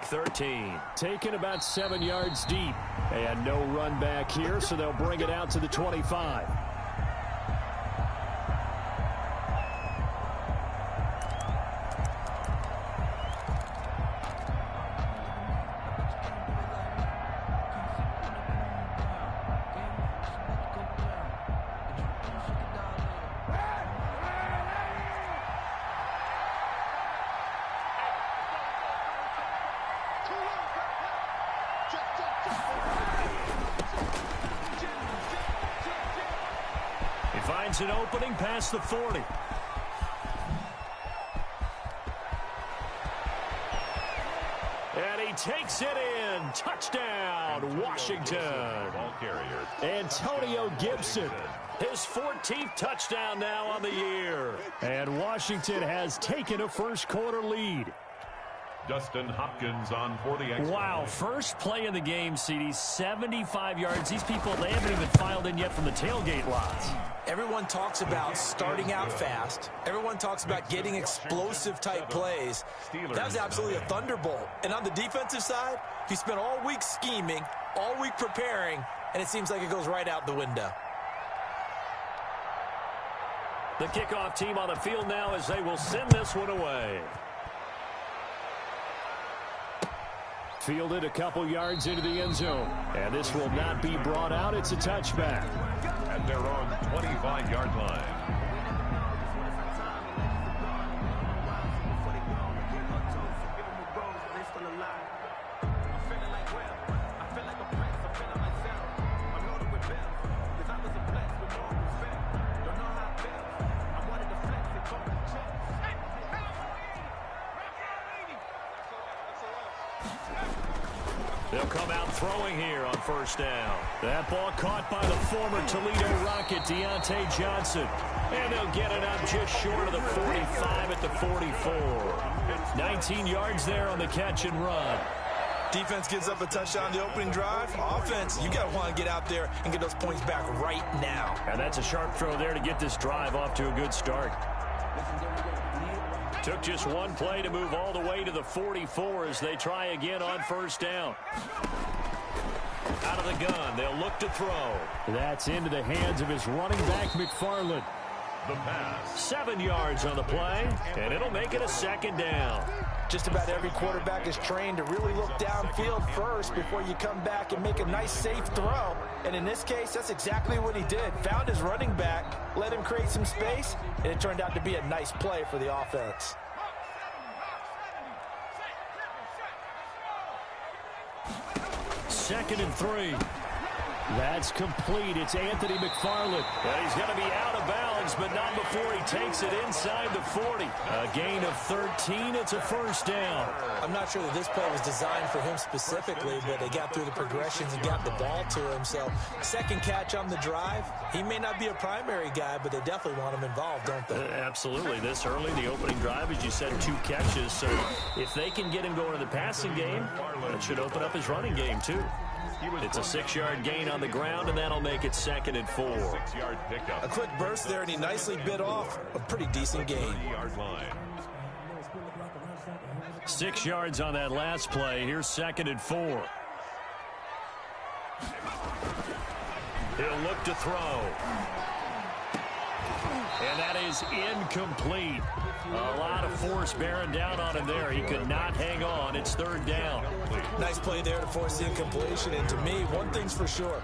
13. Taken about 7 yards deep. And no run back here, so they'll bring it out to the 25. Finds an opening past the 40. And he takes it in. Touchdown, Washington. Ball carrier, Antonio Gibson. His 14th touchdown now on the year. And Washington has taken a first-quarter lead. Dustin Hopkins on for the extra. Wow, first play in the game, CD, 75 yards. These people, they haven't even filed in yet from the tailgate lots. Everyone talks about starting out fast. Everyone talks about getting explosive-type plays. That was absolutely a thunderbolt. And on the defensive side, he spent all week scheming, all week preparing, and it seems like it goes right out the window. The kickoff team on the field now as they will send this one away. Fielded a couple yards into the end zone. And this will not be brought out. It's a touchback. At their own 25-yard line. They'll come out throwing here on first down. That ball caught by the former Toledo Rocket, Deontay Johnson. And they'll get it up just short of the 45 at the 44. 19 yards there on the catch and run. Defense gives up a touchdown the opening drive. Offense, you got to want to get out there and get those points back right now. And that's a sharp throw there to get this drive off to a good start. Took just one play to move all the way to the 44 as they try again on first down. Out of the gun, they'll look to throw. That's into the hands of his running back, McFarland. The pass. 7 yards on the play, and it'll make it a second down. Just about every quarterback is trained to really look downfield first before you come back and make a nice, safe throw. And in this case, that's exactly what he did. Found his running back, let him create some space, and it turned out to be a nice play for the offense. Second and 3. That's complete. It's Anthony McFarland. And he's going to be out of bounds, but not before he takes it inside the 40. A gain of 13. It's a first down. I'm not sure that this play was designed for him specifically, but they got through the progressions and got the ball to him. So second catch on the drive. He may not be a primary guy, but they definitely want him involved, don't they? Absolutely. This early, the opening drive, as you said, 2 catches. So if they can get him going in the passing game, that should open up his running game too. It's a 6-yard gain on the ground, and that'll make it second and 4. 6-yard pickup. A quick burst there, and he nicely bit off a pretty decent gain. 30-yard line. 6 yards on that last play. Here's second and 4. He'll look to throw. And that is incomplete. A lot of force bearing down on him there. He could not hang on. It's third down. Nice play there to force the incompletion. And to me, one thing's for sure.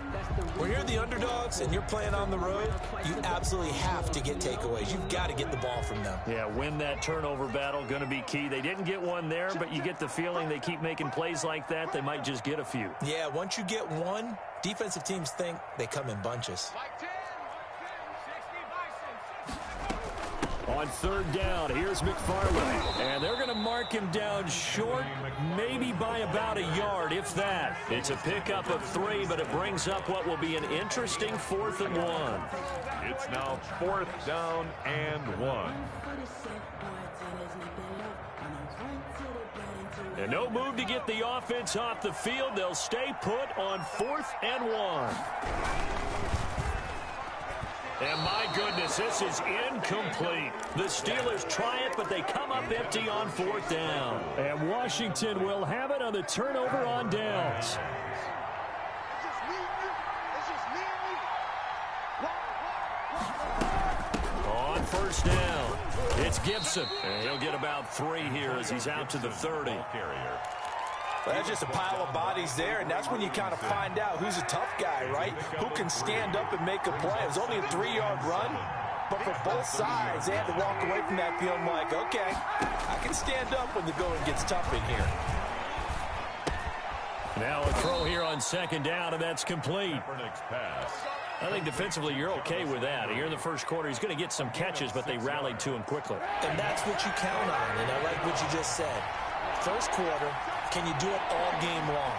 When you're the underdogs and you're playing on the road, you absolutely have to get takeaways. You've got to get the ball from them. Yeah, win that turnover battle, going to be key. They didn't get one there, but you get the feeling they keep making plays like that, they might just get a few. Yeah, once you get one, defensive teams think they come in bunches. On third down, here's McFarland. And they're going to mark him down short, maybe by about a yard, if that. It's a pickup of 3, but it brings up what will be an interesting 4th and 1. It's now 4th down and 1. And no move to get the offense off the field. They'll stay put on 4th and 1. And my goodness, this is incomplete. The Steelers try it, but they come up empty on 4th down. And what Washington will have it on the turnover on downs. On first down, it's Gibson. And he'll get about 3 here as he's out to the 30. Well, that's just a pile of bodies there, and that's when you kind of find out who's a tough guy, right? Who can stand up and make a play. It was only a 3-yard run, but for both sides, they had to walk away from that feeling like, okay, I can stand up when the going gets tough in here. Now a throw here on second down, and that's complete. I think defensively you're okay with that. Here in the first quarter, he's going to get some catches, but they rallied to him quickly. And that's what you count on, and I like what you just said. First quarter, can you do it all game long?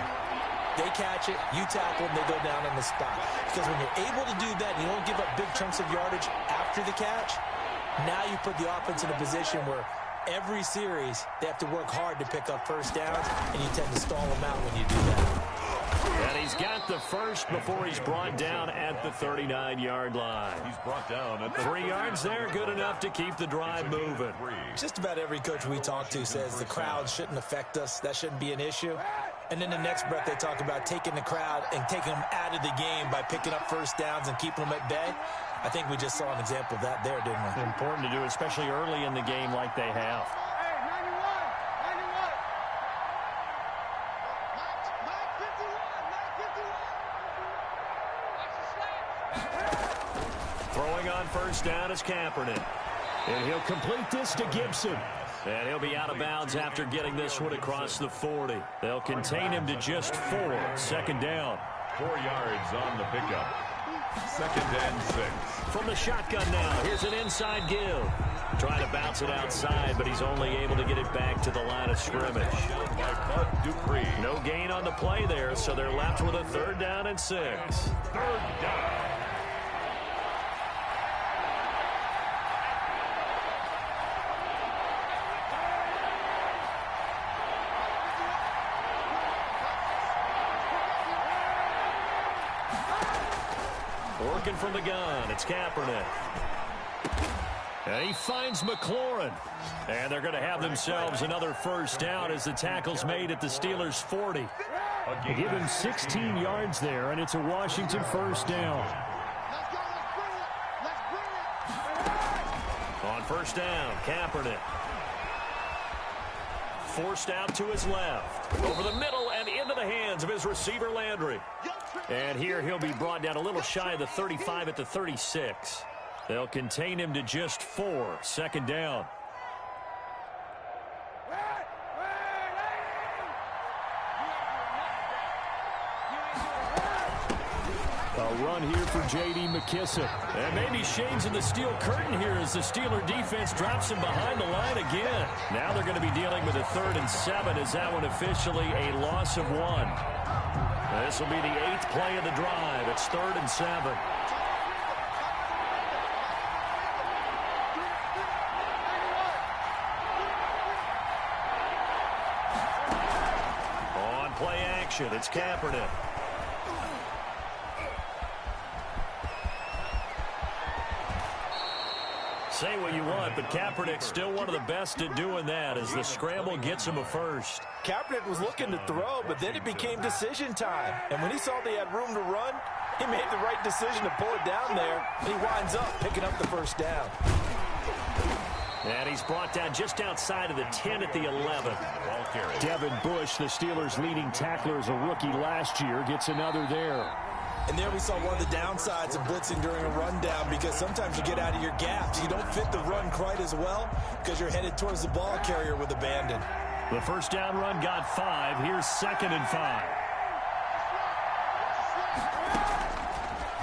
They catch it, you tackle them, they go down on the spot. Because when you're able to do that, and you don't give up big chunks of yardage after the catch, now you put the offense in a position where every series they have to work hard to pick up first downs, and you tend to stall them out when you do that. And he's got the first before he's brought down at the 39-yard line. He's brought down at the 3 yards there, good enough to keep the drive moving. Just about every coach we talk to says the crowd shouldn't affect us. That shouldn't be an issue. And then the next breath they talk about taking the crowd and taking them out of the game by picking up first downs and keeping them at bay. I think we just saw an example of that there, didn't we? Important to do, especially early in the game like they have. Throwing on first down is Kaepernick. And he'll complete this to Gibson. And he'll be out of bounds after getting this one across the 40. They'll contain him to just 4. Second down. 4 yards on the pickup. Second and 6. From the shotgun now, here's an inside give. Trying to bounce it outside, but he's only able to get it back to the line of scrimmage. By Bud Dupree. No gain on the play there, so they're left with a 3rd down and 6. 3rd down. Working from the gun, it's Kaepernick. And he finds McLaurin. And they're going to have themselves another first down as the tackle's made at the Steelers' 40. They give him 16 yards there, and it's a Washington first down. On first down, Kaepernick. Forced out to his left. Over the middle and into the hands of his receiver, Landry. And here he'll be brought down a little shy of the 35 at the 36. They'll contain him to just 4. Second down. A run here for J.D. McKissick. And maybe Shane's in the steel curtain here as the Steeler defense drops him behind the line again. Now they're going to be dealing with a 3rd and 7 as that one officially a loss of 1. This will be the 8th play of the drive. It's 3rd and 7. On play action, it's Kaepernick. Say what you want, but Kaepernick's still one of the best at doing that as the scramble gets him a first. Kaepernick was looking to throw, but then it became decision time. And when he saw they had room to run, he made the right decision to pull it down there, and he winds up picking up the first down. And he's brought down just outside of the 10 at the 11. Devin Bush, the Steelers' leading tackler as a rookie last year, gets another there. And there we saw one of the downsides of blitzing during a rundown because sometimes you get out of your gaps. You don't fit the run quite as well because you're headed towards the ball carrier with abandon. The first down run got 5. Here's 2nd and 5.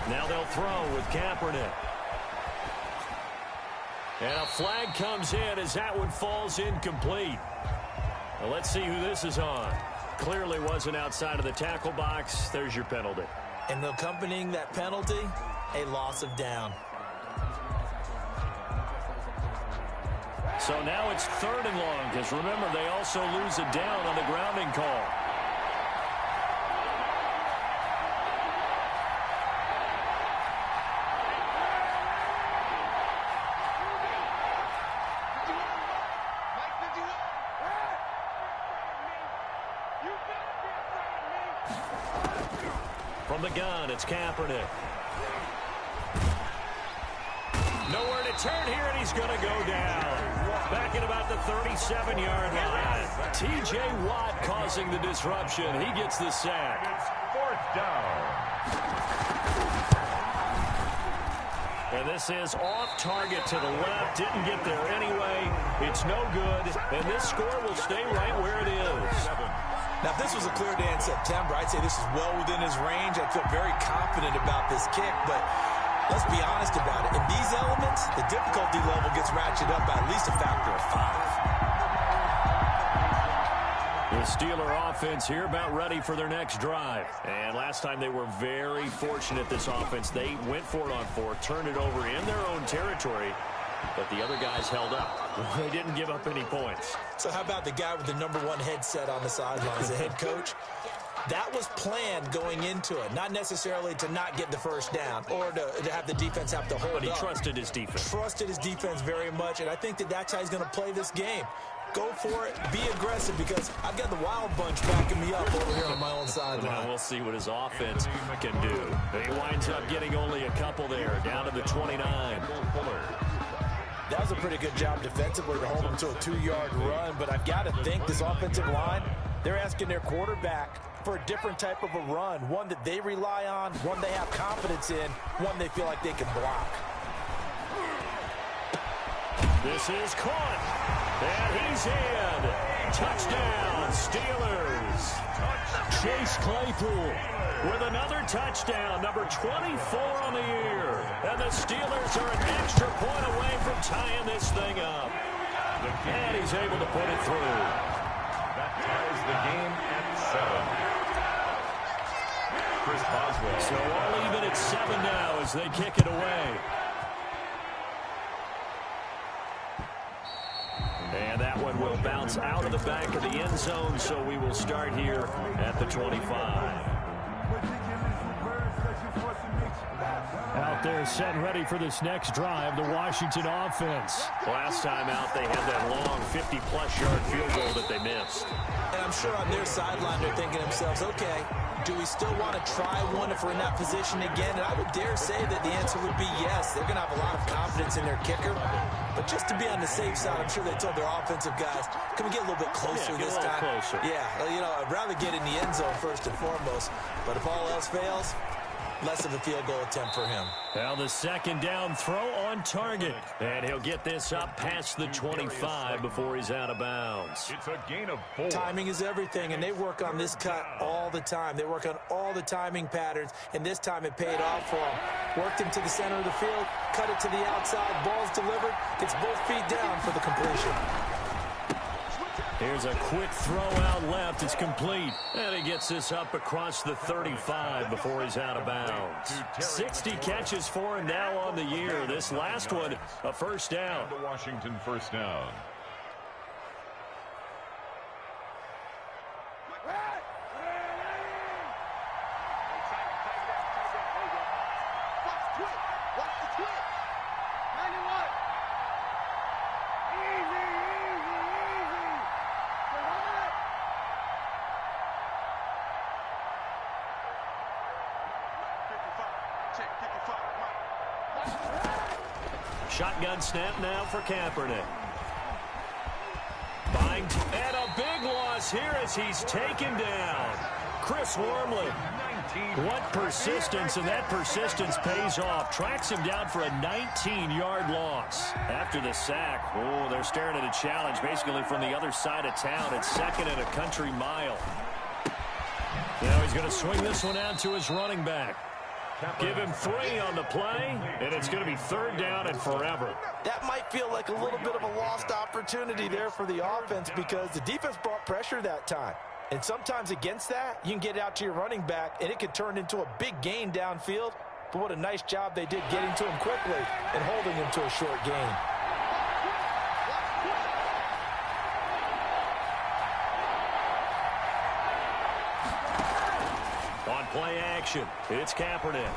Now they'll throw with Kaepernick. And a flag comes in as that one falls incomplete. Well, let's see who this is on. Clearly wasn't outside of the tackle box. There's your penalty. And accompanying that penalty, a loss of down. So now it's 3rd and long, because remember, they also lose a down on the grounding call. From the gun, it's Kaepernick. Nowhere to turn here, and he's going to go down. Back at about the 37-yard line. T.J. Watt causing the disruption. He gets the sack. It's fourth down. And this is off target to the left. Didn't get there anyway. It's no good. And this score will stay right where it is. Now, if this was a clear day in September, I'd say this is well within his range. I feel very confident about this kick, but let's be honest about it. In these elements, the difficulty level gets ratcheted up by at least a factor of 5. The Steeler offense here about ready for their next drive. And last time they were very fortunate, this offense. They went for it on fourth, turned it over in their own territory, but the other guys held up. They didn't give up any points. So how about the guy with the #1 headset on the sidelines, the head coach? That was planned going into it, not necessarily to not get the first down or to have the defense have to hold up. But he trusted his defense. Trusted his defense very much, and I think that that's how he's going to play this game. Go for it, be aggressive, because I've got the wild bunch backing me up over here on my own sideline. We'll see what his offense can do. He winds up getting only a couple there, down to the 29. That was a pretty good job defensively to hold him to a 2-yard run, but I've got to think this offensive line, they're asking their quarterback for a different type of a run, one that they rely on, one they have confidence in, one they feel like they can block. This is caught, and he's in. Touchdown, Steelers. Chase Claypool with another touchdown, number 24 on the year. And the Steelers are an extra point away from tying this thing up. And he's able to put it through. That ties the game at 7. Chris Boswell. So all even at 7 now as they kick it away. And that one will bounce out of the back of the end zone, so we will start here at the 25. Out there set and ready for this next drive, the Washington offense. Last time out, they had that long 50-plus yard field goal that they missed. And I'm sure on their sideline they're thinking to themselves, okay, do we still want to try one if we're in that position again? And I would dare say that the answer would be yes. They're going to have a lot of confidence in their kicker. But just to be on the safe side, I'm sure they told their offensive guys, can we get a little bit closer this time? Closer. Yeah, you know, I'd rather get in the end zone first and foremost. But if all else fails, less of a field goal attempt for him. Now the second down throw on target. And he'll get this up past the 25 before he's out of bounds. It's a gain of 4. Timing is everything, and they work on this cut all the time. They work on all the timing patterns, and this time it paid off for him. Worked him to the center of the field, cut it to the outside, ball's delivered, gets both feet down for the completion. Here's a quick throw out left. It's complete. And he gets this up across the 35 before he's out of bounds. 60 catches for him now on the year. This last one, a first down. The Washington first down. Shotgun snap now for Kaepernick. Finds and a big loss here as he's taken down. Chris Wormley. What persistence, and that persistence pays off. Tracks him down for a 19-yard loss. After the sack, oh, they're staring at a challenge basically from the other side of town. It's second and a country mile. Now he's going to swing this one out to his running back. Give him 3 on the play, and it's going to be third down and forever. That might feel like a little bit of a lost opportunity there for the offense because the defense brought pressure that time. And sometimes against that, you can get out to your running back, and it could turn into a big gain downfield. But what a nice job they did getting to him quickly and holding him to a short gain. On play action, it's Kaepernick.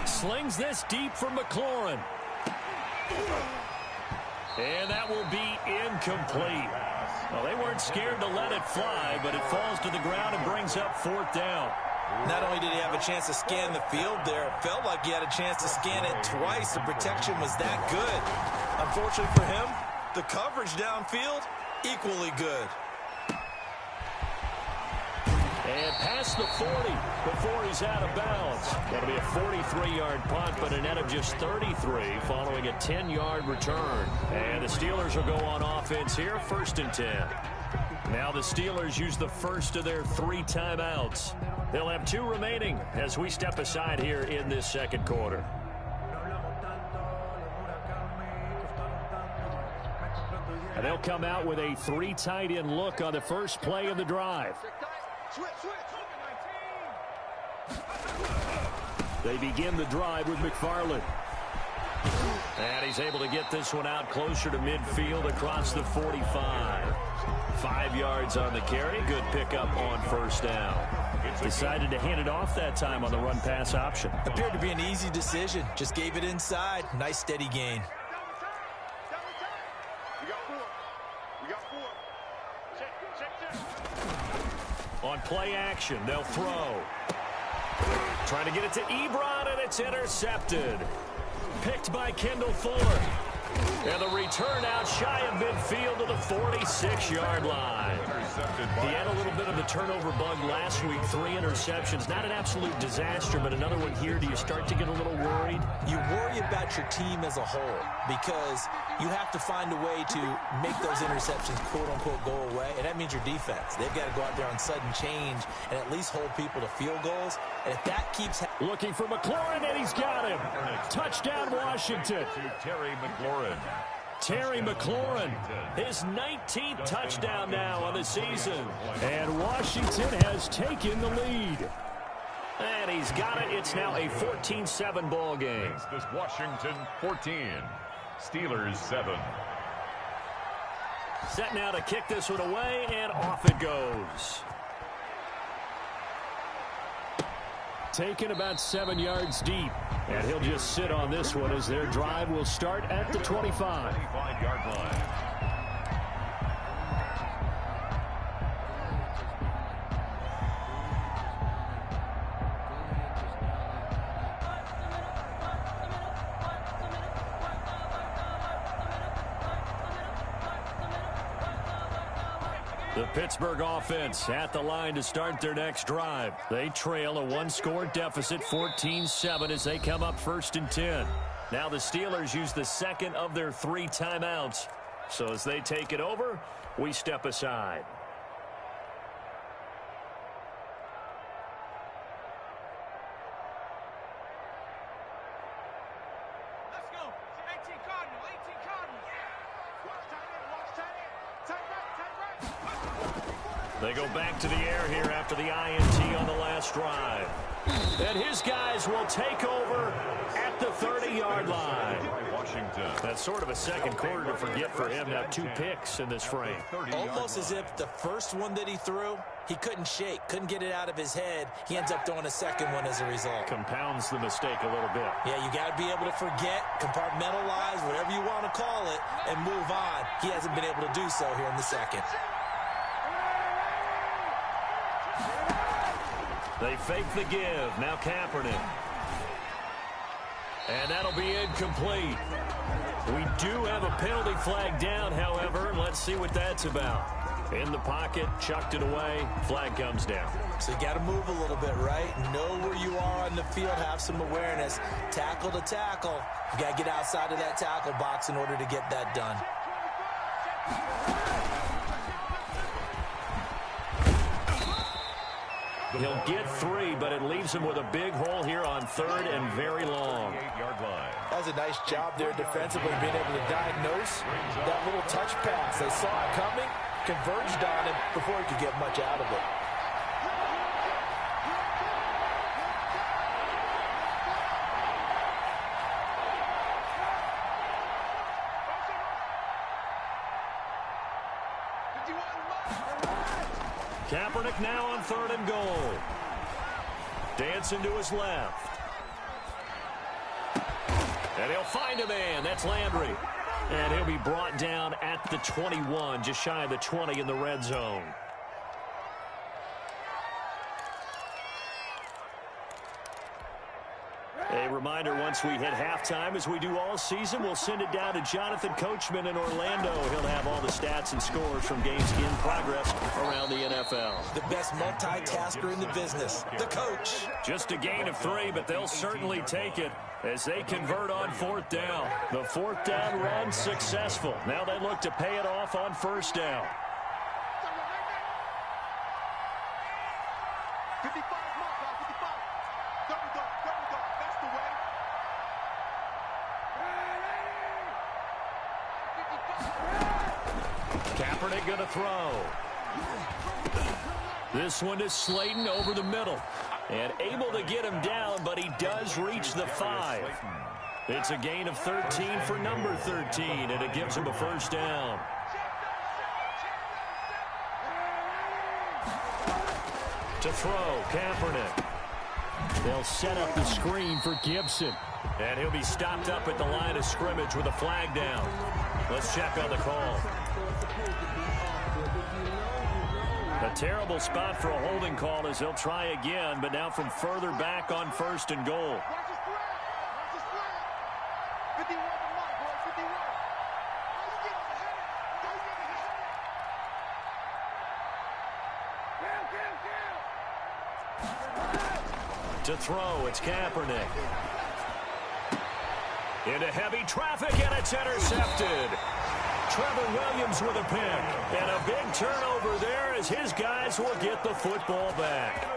Slings this deep for McLaurin. And that will be incomplete. Well, they weren't scared to let it fly, but it falls to the ground and brings up 4th down. Not only did he have a chance to scan the field there, it felt like he had a chance to scan it twice. The protection was that good. Unfortunately for him, the coverage downfield, equally good. And past the 40 before he's out of bounds. That'll be a 43-yard punt, but a net of just 33 following a 10-yard return. And the Steelers will go on offense here, 1st and 10. Now the Steelers use the first of their 3 timeouts. They'll have 2 remaining as we step aside here in this second quarter. And they'll come out with a 3 tight end look on the first play of the drive. They begin the drive with McFarland. And he's able to get this one out closer to midfield across the 45. 5 yards on the carry. Good pickup on 1st down. Decided to hand it off that time on the run-pass option. Appeared to be an easy decision. Just gave it inside. Nice steady gain. On play action, they'll throw. Trying to get it to Ebron, and it's intercepted. Picked by Kendall Fuller. And the return out shy of midfield to the 46-yard line. He had a little bit of the turnover bug last week. 3 interceptions. Not an absolute disaster, but another one here. Do you start to get a little worried? You worry about your team as a whole because you have to find a way to make those interceptions quote-unquote go away, and that means your defense. They've got to go out there on sudden change and at least hold people to field goals. And if that keeps looking for McLaurin, and he's got him. Touchdown, Washington. Terry McLaurin. Terry McLaurin, his 19th touchdown now on the season. And Washington has taken the lead. And he's got it. It's now a 14-7 ball game. This Washington 14, Steelers 7. Set now to kick this one away, and off it goes. Taken about 7 yards deep. And he'll just sit on this one as their drive will start at the 25. 25-yard line. The Pittsburgh offense at the line to start their next drive. They trail a 1-score deficit, 14-7, as they come up 1st and 10. Now the Steelers use the second of their 3 timeouts. So as they take it over, we step aside. They go back to the air here after the INT on the last drive. And his guys will take over at the 30-yard line. Washington. That's sort of a second quarter to forget for him. Now 2 picks in this frame. Almost as if the first one that he threw, he couldn't shake, couldn't get it out of his head. He ends up throwing a second one as a result. Compounds the mistake a little bit. Yeah, you got to be able to forget, compartmentalize, whatever you want to call it, and move on. He hasn't been able to do so here in the second. They fake the give. Now Kaepernick. And that'll be incomplete. We do have a penalty flag down, however. Let's see what that's about. In the pocket, chucked it away. Flag comes down. So you got to move a little bit, right? Know where you are on the field. Have some awareness. Tackle to tackle. You got to get outside of that tackle box in order to get that done. He'll get 3, but it leaves him with a big hole here on 3rd and very long. 8-yard line. That was a nice job there defensively, being able to diagnose that little touch pass. They saw it coming, converged on it before he could get much out of it. Kaepernick now on 3rd and goal. Dancing to his left. And he'll find a man. That's Landry. And he'll be brought down at the 21, just shy of the 20 in the red zone. A reminder, once we hit halftime, as we do all season, we'll send it down to Jonathan Coachman in Orlando. He'll have all the stats and scores from games in progress around the NFL. The best multitasker in the business, the coach. Just a gain of 3, but they'll certainly take it as they convert on 4th down. The 4th down run successful. Now they look to pay it off on 1st down. 55, Mark, 55. Double dog, that's the way. Kaepernick going to throw. This one is Slayton over the middle. And able to get him down, but he does reach the 5. It's a gain of 13 for number 13, and it gives him a 1st down. To throw, Kaepernick. They'll set up the screen for Gibson. And he'll be stopped up at the line of scrimmage with a flag down. Let's check on the call. A terrible spot for a holding call as they'll try again, but now from further back on 1st and goal. Watch this flag. 51 to Mike, boy, 51. How you getting ahead? How you getting ahead? To throw, it's Kaepernick. Into heavy traffic, and it's intercepted. Trevor Williams with a pick. And a big turnover there as his guys will get the football back.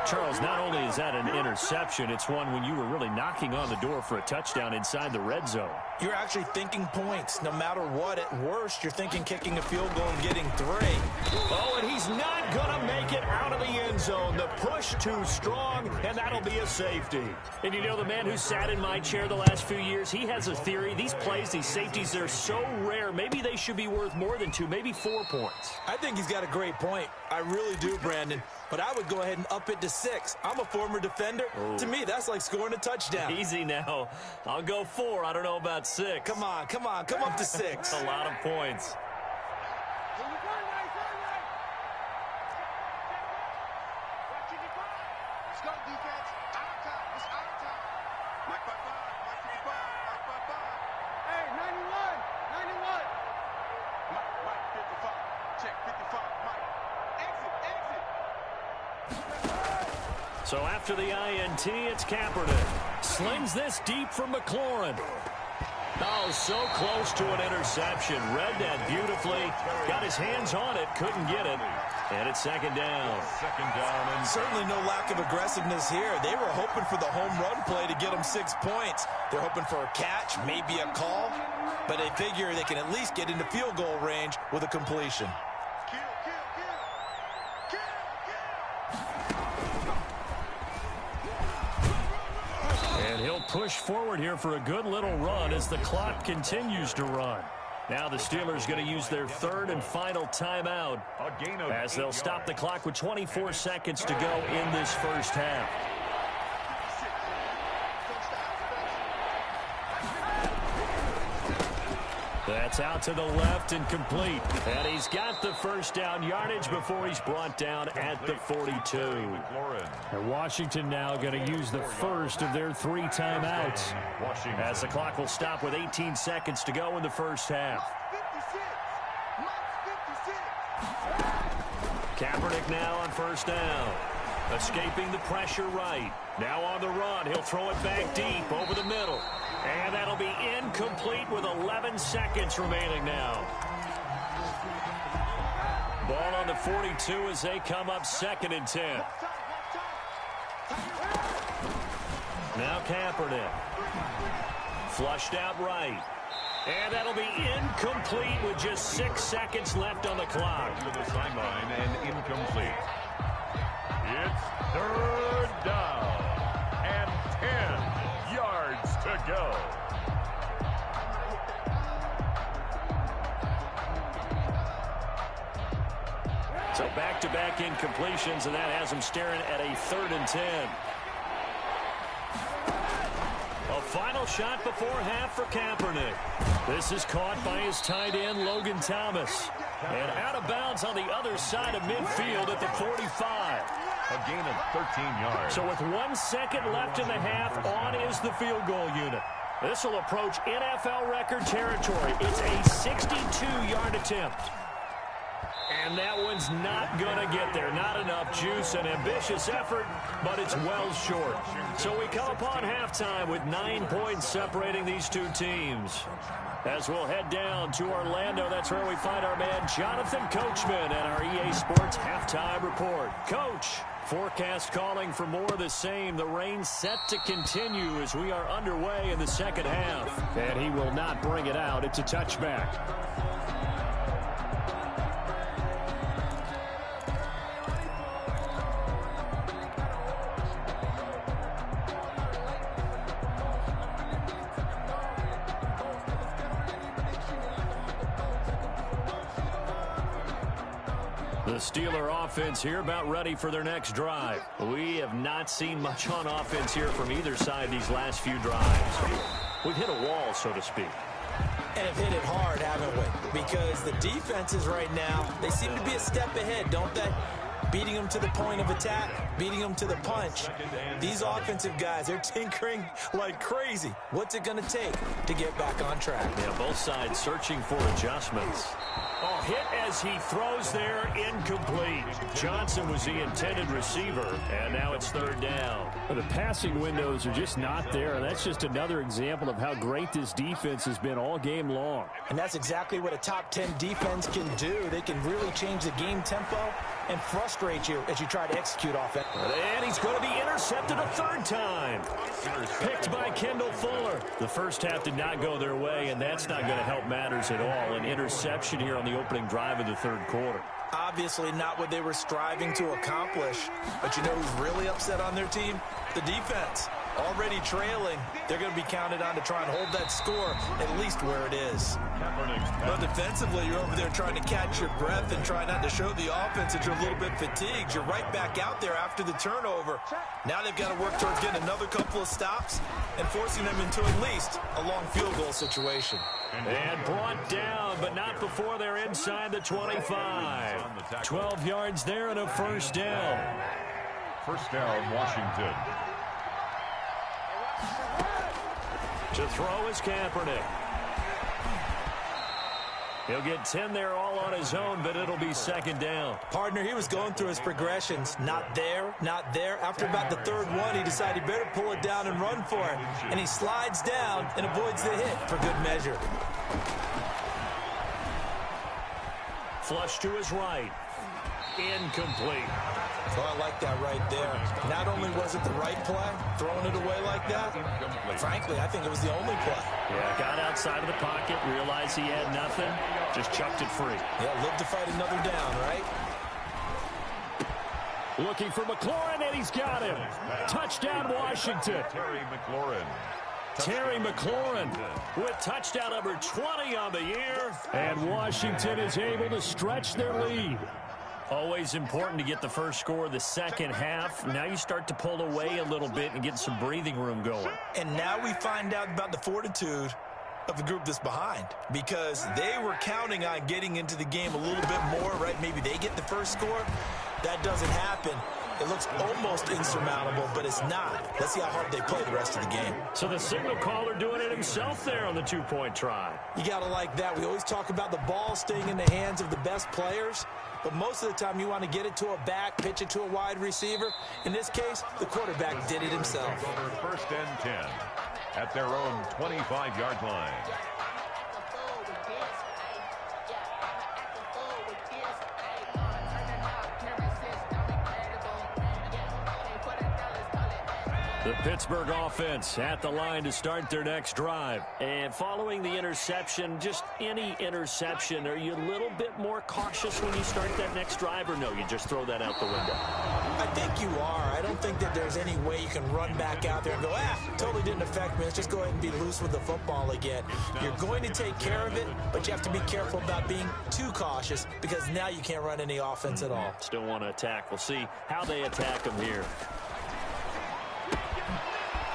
Charles, not only is that an interception, it's one when you were really knocking on the door for a touchdown inside the red zone. You're actually thinking points. No matter what, at worst, you're thinking kicking a field goal and getting 3. Oh, and he's not going to make it out of the end zone. The push too strong, and that'll be a safety. And you know, the man who sat in my chair the last few years, he has a theory. These plays, these safeties, they're so rare. Maybe they should be worth more than 2, maybe 4 points. I think he's got a great point. I really do, Brandon. But I would go ahead and up it to 6. I'm a former defender. Ooh. To me, that's like scoring a touchdown. Easy now. I'll go 4. I don't know about 6. Come on. Come up to 6. A lot of points. Let's go, defense. Out of time. It's out of time. Mike 55, Mike 55, Mike 55. Hey, 91. Mike 55. Check 55, Mike. Exit. So after the INT, it's Kaepernick. Slings this deep from McLaurin. Oh, so close to an interception. Read that beautifully. Got his hands on it. Couldn't get it. And it's 2nd down. And certainly no lack of aggressiveness here. They were hoping for the home run play to get them 6 points. They're hoping for a catch, maybe a call. But they figure they can at least get into field goal range with a completion. And he'll push forward here for a good little run as the clock continues to run. Now the Steelers going to use their 3rd and final timeout as they'll stop the clock with 24 seconds to go in this first half. That's out to the left and complete. And he's got the 1st down yardage before he's brought down at the 42. And Washington now going to use the first of their 3 timeouts as the clock will stop with 18 seconds to go in the first half. Kaepernick now on 1st down. Escaping the pressure right. Now on the run. He'll throw it back deep over the middle. And that'll be incomplete with 11 seconds remaining now. Ball on the 42 as they come up 2nd and 10. Now Kaepernick. Flushed out right. And that'll be incomplete with just 6 seconds left on the clock. To the sideline and incomplete. It's 3rd down and 10 yards to go. So back-to-back incompletions, and that has them staring at a 3rd and 10. A Final shot before half for Kaepernick. This is caught by his tight end, Logan Thomas. And out of bounds on the other side of midfield at the 45. A gain of 13 yards. So with 1 second left in the half, on is the field goal unit. This will approach NFL record territory. It's a 62-yard attempt. And that one's not going to get there. Not enough juice, an ambitious effort, but it's well short. So we come upon halftime with 9 points separating these two teams. As we'll head down to Orlando, that's where we find our man Jonathan Coachman at our EA Sports Halftime Report. Coach, forecast calling for more of the same. The rain set to continue as we are underway in the second half. And he will not bring it out. It's a touchback. The Steeler offense here about ready for their next drive. We have not seen much on offense here from either side these last few drives. We've hit a wall, so to speak. And have hit it hard, haven't we? Because the defenses right now, they seem to be a step ahead, don't they? Beating them to the point of attack, beating them to the punch. These offensive guys, they're tinkering like crazy. What's it going to take to get back on track? Yeah, both sides searching for adjustments. Oh, hit as he throws there, incomplete. Johnson was the intended receiver, and now it's third down. Well, the passing windows are just not there, and that's just another example of how great this defense has been all game long. And that's exactly what a top 10 defense can do. They can really change the game tempo and frustrate you as you try to execute offense. And he's going to be intercepted a third time. Picked by Kendall Fuller. The first half did not go their way, and that's not going to help matters at all. An interception here on the opening drive of the third quarter. Obviously not what they were striving to accomplish. But you know who's really upset on their team? The defense. Already trailing, they're going to be counted on to try and hold that score at least where it is. But defensively, you're over there trying to catch your breath and try not to show the offense that you're a little bit fatigued. You're right back out there after the turnover. Now they've got to work towards getting another couple of stops and forcing them into at least a long field goal situation. And brought down, but not before they're inside the 25. 12 yards there and a first down. First down, Washington. To throw is Kaepernick. He'll get 10 there all on his own, but it'll be second down. Partner, he was going through his progressions. Not there, not there. After about the third one, he decided he better pull it down and run for it. And he slides down and avoids the hit for good measure. Flush to his right. Incomplete. So I like that right there. Not only was it the right play, throwing it away like that, frankly, I think it was the only play. Yeah, got outside of the pocket, realized he had nothing, just chucked it free. Yeah, live to fight another down, right? Looking for McLaurin, and he's got him. Touchdown, Washington. Terry McLaurin with touchdown number 20 on the year. And Washington is able to stretch their lead. Always important to get the first score of the second half. Now you start to pull away a little bit and get some breathing room going. And now we find out about the fortitude of the group that's behind, because they were counting on getting into the game a little bit more, right? Maybe they get the first score. That doesn't happen. It looks almost insurmountable, but it's not. Let's see how hard they play the rest of the game. So the signal caller doing it himself there on the two-point try. You got to like that. We always talk about the ball staying in the hands of the best players, but most of the time you want to get it to a back, pitch it to a wide receiver. In this case, the quarterback did it himself. First and 10 at their own 25-yard line. The Pittsburgh offense at the line to start their next drive. And following the interception, just any interception, are you a little bit more cautious when you start that next drive, or no, you just throw that out the window? I think you are. I don't think that there's any way you can run back out there and go, totally didn't affect me. Let's just go ahead and be loose with the football again. You're going to take care of it, but you have to be careful about being too cautious, because now you can't run any offense at all. Still want to attack. We'll see how they attack them here.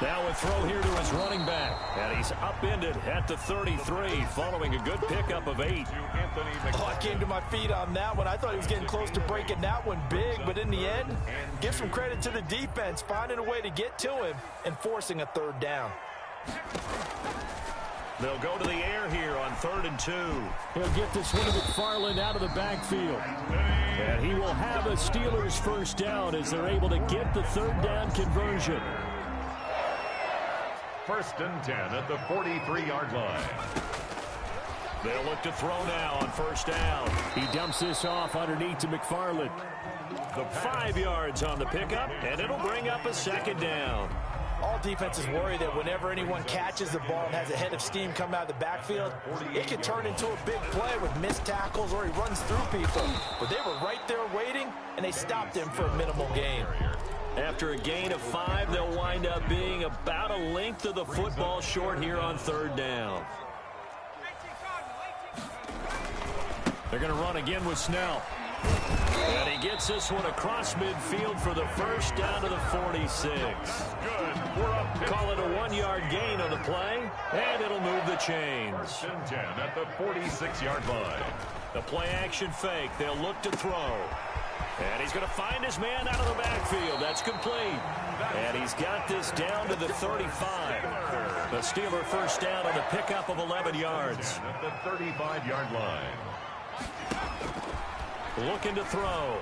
Now a throw here to his running back. And he's upended at the 33 following a good pickup of 8. I came to my feet on that one. I thought he was getting close to breaking that one big, but in the end, give some credit to the defense, finding a way to get to him and forcing a 3rd down. They'll go to the air here on 3rd and 2. He'll get this one to McFarland out of the backfield. And he will have a Steelers 1st down as they're able to get the 3rd down conversion. 1st and 10 at the 43-yard line. They'll look to throw now on 1st down. He dumps this off underneath to McFarland. 5 yards on the pickup, and it'll bring up a 2nd down. All defenses worry that whenever anyone catches the ball and has a head of steam come out of the backfield, it can turn into a big play with missed tackles or he runs through people. But they were right there waiting, and they stopped him for a minimal gain. After a gain of 5, they'll wind up being about a length of the football short here on 3rd down. They're going to run again with Snell. And he gets this one across midfield for the 1st down to the 46. Good. Call it a 1-yard gain on the play, and it'll move the chains. 1st and 10 at the 46-yard line. The play-action fake. They'll look to throw. And he's going to find his man out of the backfield. That's complete. And he's got this down to the 35. The Steeler 1st down on the pickup of 11 yards. At the 35-yard line. Looking to throw.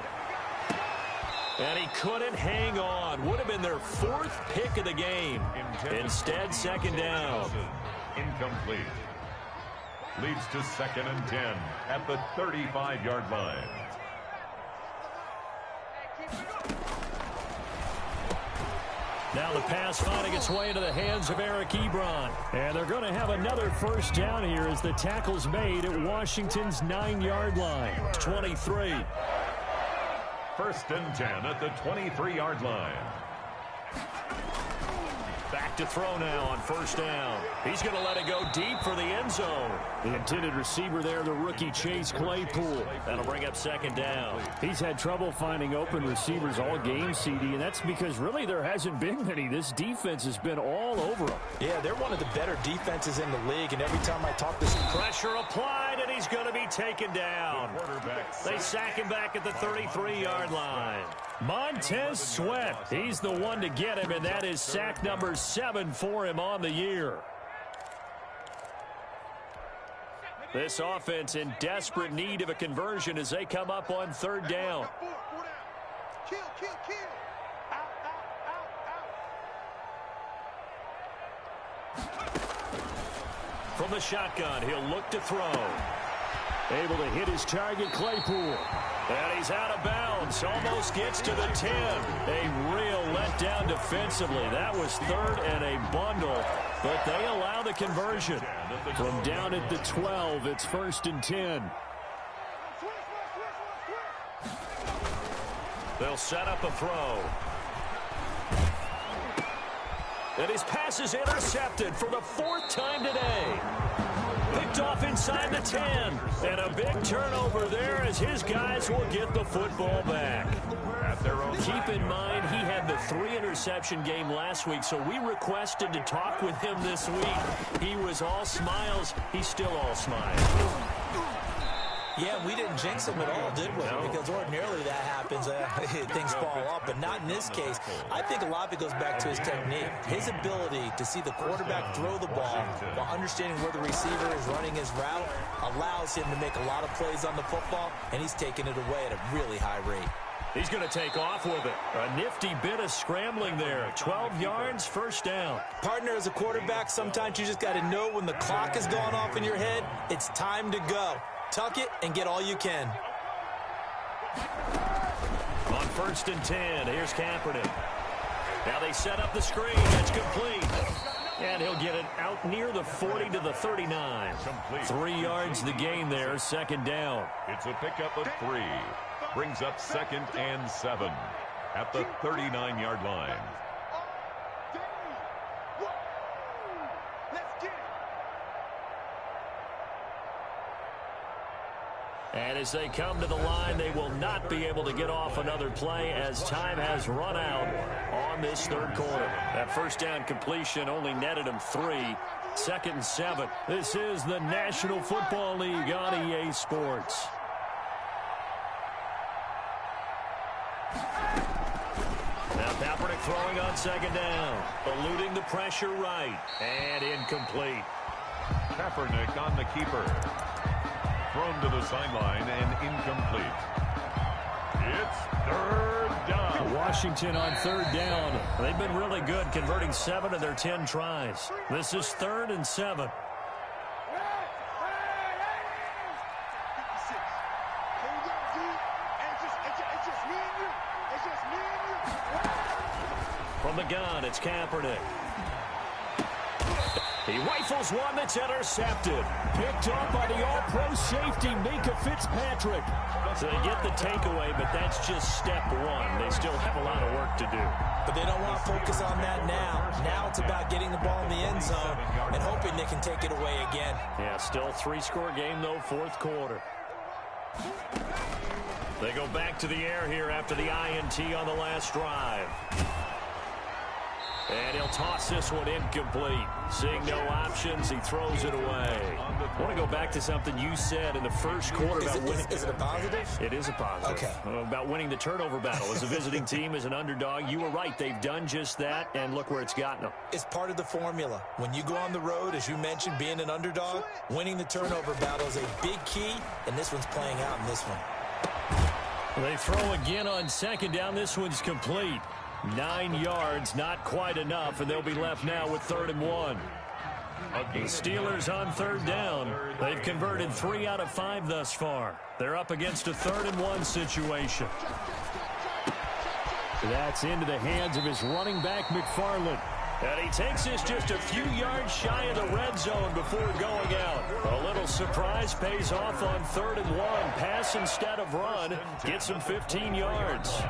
And he couldn't hang on. Would have been their 4th pick of the game. Instead, 2nd down. Incomplete. Leads to 2nd and 10 at the 35-yard line. Now the pass finding its way into the hands of Eric Ebron. And they're going to have another 1st down here as the tackle's made at Washington's 9-yard line. 23. 1st and 10 at the 23-yard line. Back to throw now on 1st down. He's going to let it go deep for the end zone. The intended receiver there, the rookie Chase Claypool. That'll bring up 2nd down. He's had trouble finding open receivers all game, CD, and that's because really there hasn't been many. This defense has been all over them. Yeah, they're one of the better defenses in the league, and every time I talk to some Pressure applied, and he's going to be taken down. They sack him back at the 33-yard line. Montez Sweat, he's the one to get him, and that is sack number 7 for him on the year. This offense in desperate need of a conversion as they come up on 3rd down. Kill. Out. From the shotgun, he'll look to throw. Able to hit his target, Claypool. And he's out of bounds. Almost gets to the 10. A real letdown defensively. That was 3rd and a bundle. But they allow the conversion. From down at the 12, it's 1st and 10. They'll set up a throw. And his pass is intercepted for the 4th time today. Picked off inside the 10. And a big turnover there as his guys will get the football back. Keep in mind, he had the 3-interception game last week, so we requested to talk with him this week. He was all smiles. He's still all smiles. Yeah, we didn't jinx him at all, did we? No. Because ordinarily that happens, things fall off, but not in this case. I think a lot of it goes back to his technique. His ability to see the quarterback throw the ball while understanding where the receiver is running his route allows him to make a lot of plays on the football, and he's taking it away at a really high rate. He's going to take off with it. A nifty bit of scrambling there. 12 yards, 1st down. Partner, as a quarterback, sometimes you just got to know when the clock is going off in your head, it's time to go. Tuck it and get all you can. On 1st and 10, here's Kaepernick. Now they set up the screen. That's complete. And he'll get it out near the 40 to the 39. 3 yards the gain there, 2nd down. It's a pickup of 3. Brings up 2nd and 7 at the 39-yard line. And as they come to the line, they will not be able to get off another play as time has run out on this third quarter. That first down completion only netted him 3. 2nd and 7. This is the National Football League on EA Sports. Now Kaepernick throwing on 2nd down. Eluding the pressure right. And incomplete. Kaepernick on the keeper. Thrown to the sideline and incomplete. It's 3rd down. Washington on 3rd down. They've been really good, converting 7 of their 10 tries. This is 3rd and 7. 56. Hold on, D. It's just me and you. It's just me and you. From the gun, it's Kaepernick. He rifles one that's intercepted. Picked off by the all-pro safety, Mika Fitzpatrick. So they get the takeaway, but that's just step 1. They still have a lot of work to do. But they don't want to focus on that now. Now it's about getting the ball in the end zone and hoping they can take it away again. Yeah, still 3-score game, though, 4th quarter. They go back to the air here after the INT on the last drive. And he'll toss this one incomplete. Seeing no options, he throws it away. I want to go back to something you said in the first quarter about winning. Is it a positive? It is a positive. Okay. About winning the turnover battle. As a visiting team, as an underdog, you were right. They've done just that, and look where it's gotten them. It's part of the formula. When you go on the road, as you mentioned, being an underdog, winning the turnover battle is a big key, and this one's playing out in this one. They throw again on 2nd down. This one's complete. 9 yards, not quite enough, and they'll be left now with 3rd and 1. The Steelers on 3rd down. They've converted 3 out of 5 thus far. They're up against a 3rd and 1 situation. That's into the hands of his running back, McFarland. And he takes this just a few yards shy of the red zone before going out. A little surprise pays off on 3rd and 1. Pass instead of run. Gets him 15 yards.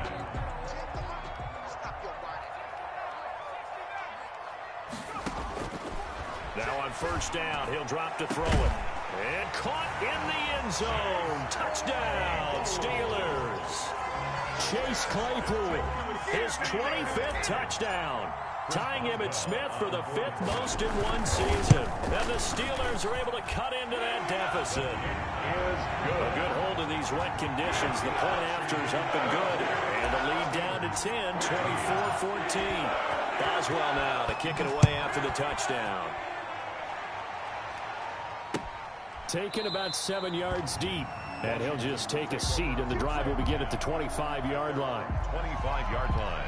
Now on 1st down, he'll drop to throw it. And caught in the end zone. Touchdown, Steelers. Chase Claypool, his 25th touchdown. Tying Emmitt Smith for the 5th most in one season. And the Steelers are able to cut into that deficit. A good hold of these wet conditions. The point after is up and good. And the lead down to 10, 24-14. Boswell now to kick it away after the touchdown. Taken about 7 yards deep. And he'll just take a seat, and the drive will begin at the 25-yard line. 25-yard line.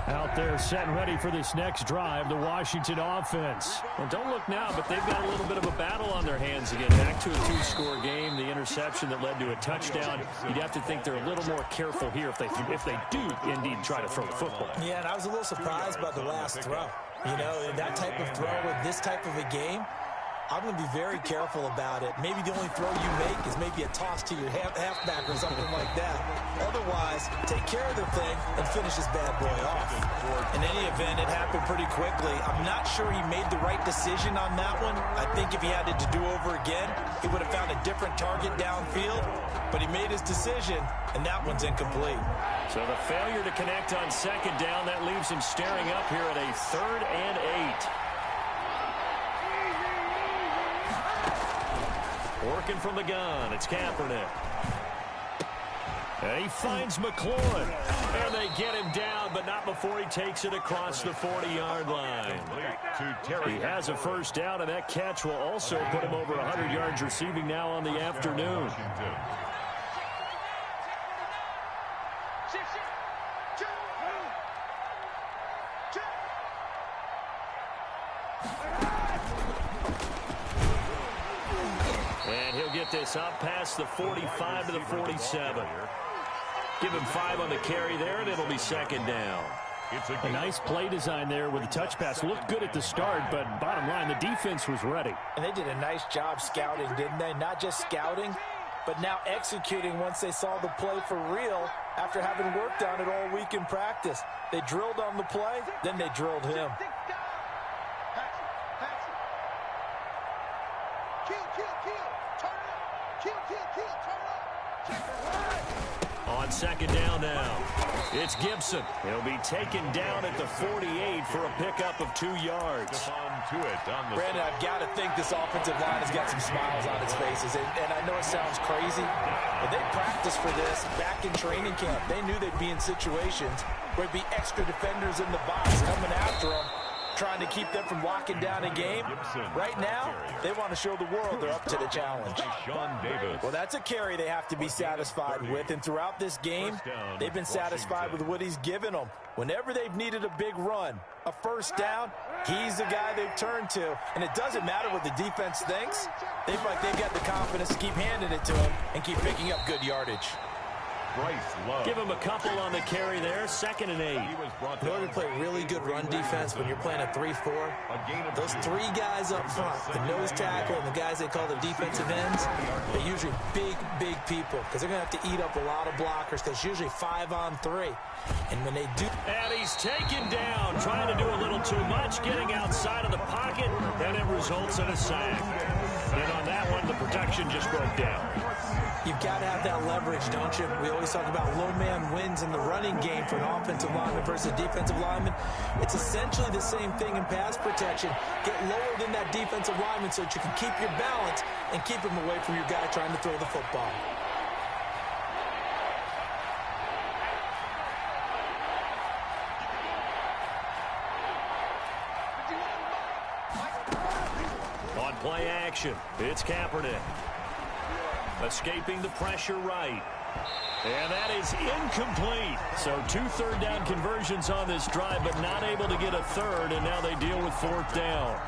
Out there set and ready for this next drive, the Washington offense. Well, don't look now, but they've got a little bit of a battle on their hands again. Back to a 2-score game, the interception that led to a touchdown. You'd have to think they're a little more careful here if they do indeed try to throw the football. Yeah, and I was a little surprised by the last throw. You know, that type of throw with this type of a game, I'm going to be very careful about it. Maybe the only throw you make is maybe a toss to your halfback or something like that. Otherwise, take care of the thing and finish this bad boy off. In any event, it happened pretty quickly. I'm not sure he made the right decision on that one. I think if he had it to do over again, he would have found a different target downfield. But he made his decision, and that one's incomplete. So the failure to connect on 2nd down, that leaves him staring up here at a 3rd and 8. Working from the gun, it's Kaepernick. And he finds McLaurin. And they get him down, but not before he takes it across the 40-yard line. He has a 1st down, and that catch will also put him over 100 yards receiving now on the afternoon. And he'll get this up past the 45 to the 47. Give him 5 on the carry there, and it'll be 2nd down. A nice play design there with the touch pass. Looked good at the start, but bottom line, the defense was ready. And they did a nice job scouting, didn't they? Not just scouting, but now executing once they saw the play for real after having worked on it all week in practice. They drilled on the play, then they drilled him. On second down now, it's Gibson. He'll be taken down at the 48 for a pickup of 2 yards. Brandon, I've got to think this offensive line has got some smiles on its faces. And I know it sounds crazy, but they practiced for this back in training camp. They knew they'd be in situations where there'd be extra defenders in the box coming after them, trying to keep them from locking down a game. Right now, they want to show the world they're up to the challenge. Well, that's a carry they have to be satisfied with, and throughout this game, they've been satisfied with what he's given them. Whenever they've needed a big run, a first down, he's the guy they've turned to, and it doesn't matter what the defense thinks. They feel like they've got the confidence to keep handing it to him and keep picking up good yardage. Give him a couple on the carry there, 2nd and 8. In order to play really good run defense when you're playing a 3-4, those 3 guys up front, the nose tackle and the guys they call the defensive ends, they're usually big people because they're going to have to eat up a lot of blockers because it's usually 5 on 3. And when they do... And he's taken down, trying to do a little too much, getting outside of the pocket, and it results in a sack. And on that one, the protection just broke down. You've got to have that leverage, don't you? We always talk about low man wins in the running game for an offensive lineman versus a defensive lineman. It's essentially the same thing in pass protection. Get lower than that defensive lineman so that you can keep your balance and keep him away from your guy trying to throw the football. On play action, it's Kaepernick. Escaping the pressure right. And that is incomplete. So 2 third-down conversions on this drive, but not able to get a third, and now they deal with 4th down.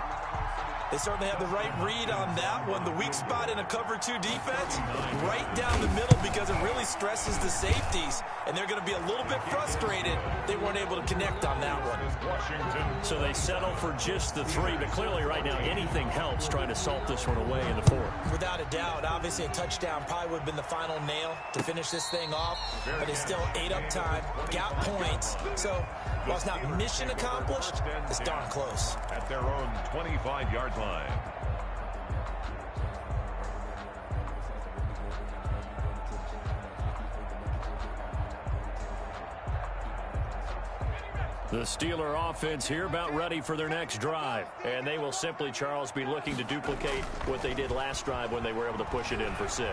They certainly have the right read on that one. The weak spot in a cover 2 defense, right down the middle because it really stresses the safeties. And they're going to be a little bit frustrated they weren't able to connect on that one. So they settle for just the 3, but clearly right now anything helps trying to salt this one away in the 4th. Without a doubt, obviously a touchdown probably would have been the final nail to finish this thing off, but it's still ate up time, got points. So while it's not mission accomplished, it's darn close. At their own 25-yard line. The Steeler offense here about ready for their next drive. And they will simply, Charles, be looking to duplicate what they did last drive when they were able to push it in for 6.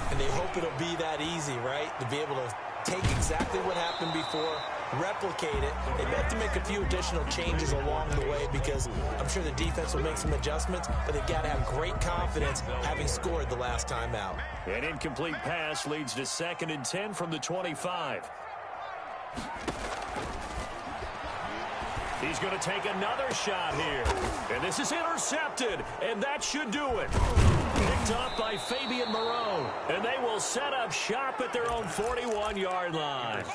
And they hope it'll be that easy, right? To be able to take exactly what happened before, replicate it. They have to make a few additional changes along the way because I'm sure the defense will make some adjustments, but they've got to have great confidence having scored the last time out. An incomplete pass leads to 2nd and 10 from the 25. He's going to take another shot here. And this is intercepted, and that should do it. Picked up by Fabian Moreau. And they will set up shop at their own 41-yard line.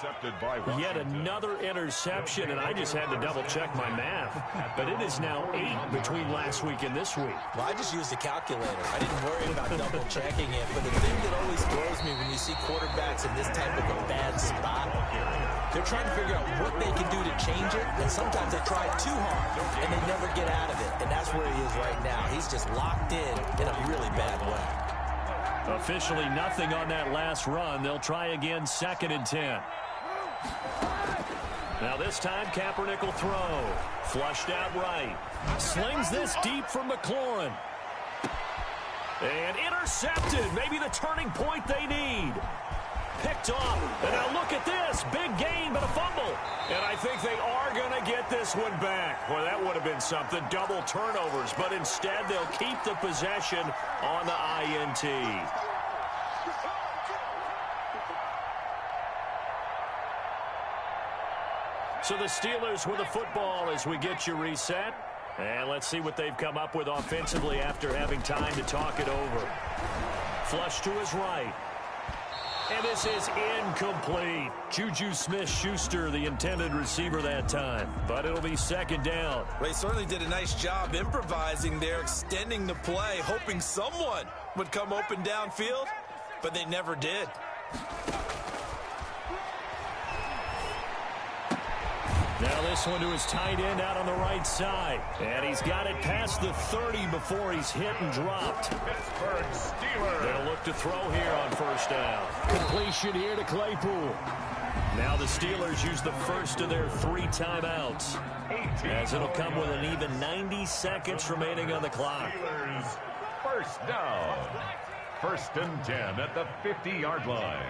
Yet another interception, and I just had to double-check my math. But it is now 8 between last week and this week. Well, I just used a calculator. I didn't worry about double-checking it. But the thing that always throws me when you see quarterbacks in this type of a bad spot, they're trying to figure out what they can do to change it, and sometimes they try too hard, and they never get out of it, and that's where he is right now. He's just locked in a really bad way. Officially nothing on that last run. They'll try again, 2nd and 10. Now this time, Kaepernick will throw. Flushed out right. Slings this deep for McLaurin. And intercepted. Maybe the turning point they need. Picked off, and now look at this. Big gain, but a fumble. And I think they are going to get this one back. Well, that would have been something. Double turnovers, but instead they'll keep the possession on the INT. So the Steelers with the football as we get you reset. And let's see what they've come up with offensively after having time to talk it over. Flush to his right. And this is incomplete. Juju Smith-Schuster, the intended receiver that time. But it'll be 2nd down. Well, he certainly did a nice job improvising there, extending the play, hoping someone would come open downfield. but they never did. Now this one to his tight end out on the right side. And he's got it past the 30 before he's hit and dropped. Pittsburgh Steelers. They'll look to throw here on first down. Completion here to Claypool. Now the Steelers use the first of their 3 timeouts, as it'll come with an even 90 seconds remaining on the clock. Steelers first down. 1st and 10 at the 50-yard line.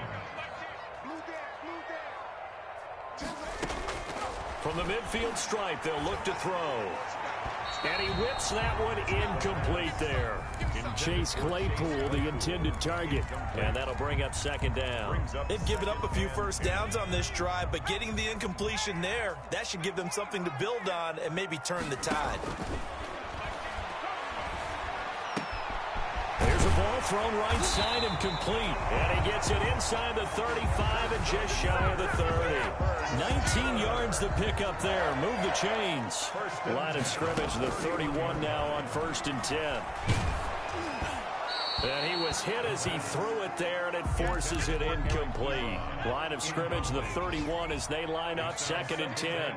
From the midfield stripe, they'll look to throw. And he whips that one incomplete there. Chase Claypool, the intended target. And that'll bring up 2nd down. They've given up a few first downs on this drive, but getting the incompletion there, that should give them something to build on and maybe turn the tide. There's a ball thrown right side and complete. And he gets it inside the 35 and just shy of the 30. 19 yards to pick up there. Move the chains. Line of scrimmage, the 31 now on 1st and 10. And he was hit as he threw it there, and it forces it incomplete. Line of scrimmage, the 31 as they line up 2nd and 10.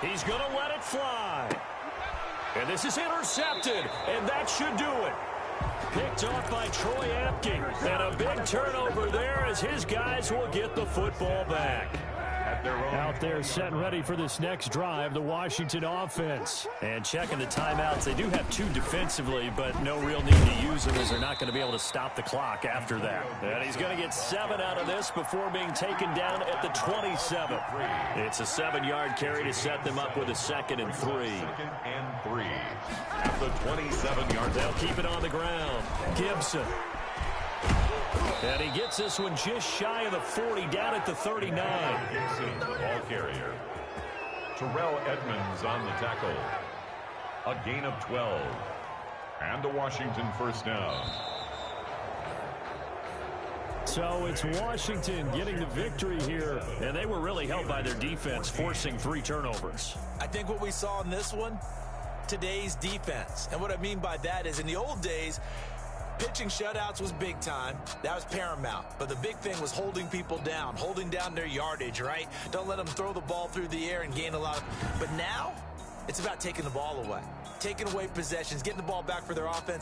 He's going to let it fly. And this is intercepted, and that should do it. Picked off by Troy Apke. And a big turnover there as his guys will get the football back. Out there set and ready for this next drive, the Washington offense. And checking the timeouts, they do have 2 defensively, but no real need to use them as they're not going to be able to stop the clock after that. And he's going to get 7 out of this before being taken down at the 27. It's a 7-yard carry to set them up with a 2nd and 3. 2nd and 3 at the 27-yard. They'll keep it on the ground. Gibson. And he gets this one just shy of the 40, down at the 39. Gibson, the ball carrier. Terrell Edmonds on the tackle. A gain of 12. And a Washington first down. So it's Washington getting the victory here. And they were really helped by their defense, forcing 3 turnovers. I think what we saw in this one, today's defense. And what I mean by that is in the old days, pitching shutouts was big time. That was paramount. But the big thing was holding people down, holding down their yardage, right? Don't let them throw the ball through the air and gain a lot. But now, it's about taking the ball away, taking away possessions, getting the ball back for their offense.